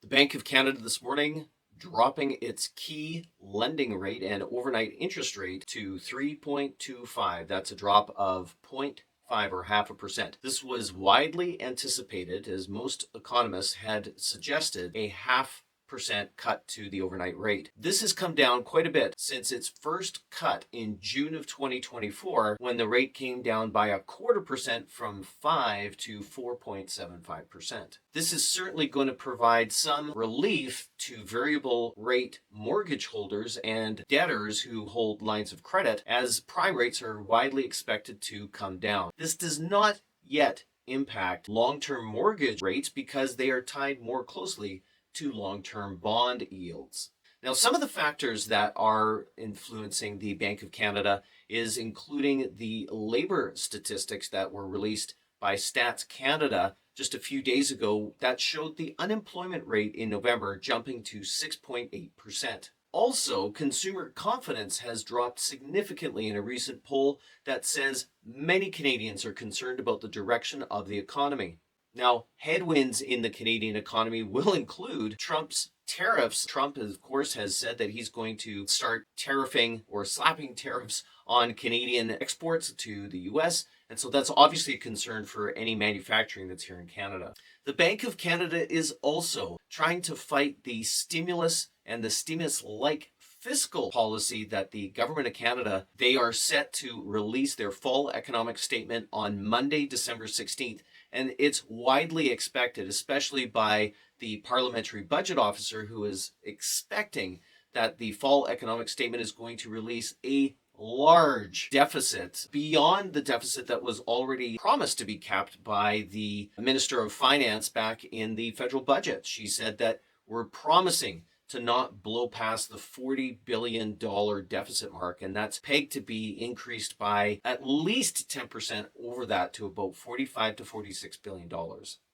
The Bank of Canada this morning dropping its key lending rate and overnight interest rate to 3.25. That's a drop of 0.5 or 0.5%. This was widely anticipated as most economists had suggested a 0.5% cut to the overnight rate. This has come down quite a bit since its first cut in June of 2024, when the rate came down by 0.25% from 5 to 4.75%. This is certainly going to provide some relief to variable rate mortgage holders and debtors who hold lines of credit, as prime rates are widely expected to come down. This does not yet impact long-term mortgage rates because they are tied more closely to long-term bond yields. Now, some of the factors that are influencing the Bank of Canada is including the labor statistics that were released by Stats Canada just a few days ago that showed the unemployment rate in November jumping to 6.8%. Also, consumer confidence has dropped significantly in a recent poll that says many Canadians are concerned about the direction of the economy. Now, headwinds in the Canadian economy will include Trump's tariffs. Trump, of course, has said that he's going to start tariffing or slapping tariffs on Canadian exports to the US. And so that's obviously a concern for any manufacturing that's here in Canada. The Bank of Canada is also trying to fight the stimulus and the stimulus-like fiscal policy that the Government of Canada, they are set to release their fall economic statement on Monday, December 16th. And it's widely expected, especially by the Parliamentary Budget Officer, who is expecting that the fall economic statement is going to release a large deficit beyond the deficit that was already promised to be capped by the Minister of Finance back in the federal budget. She said that we're promising to not blow past the $40 billion deficit mark, and that's pegged to be increased by at least 10% over that to about $45 to $46 billion.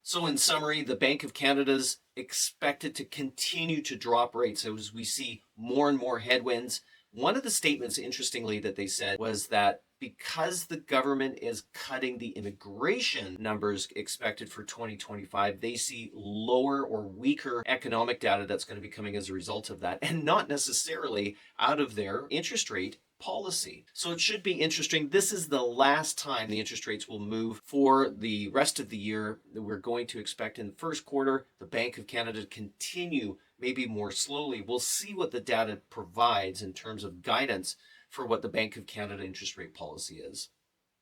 So in summary, the Bank of Canada's expected to continue to drop rates as we see more and more headwinds. One of the statements, interestingly, that they said was that because the government is cutting the immigration numbers expected for 2025, they see lower or weaker economic data that's going to be coming as a result of that, and not necessarily out of their interest rate policy. So it should be interesting. This is the last time the interest rates will move for the rest of the year. We're going to expect in the first quarter the Bank of Canada to continue, maybe more slowly. We'll see what the data provides in terms of guidance for what the Bank of Canada interest rate policy is.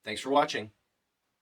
Thanks for watching.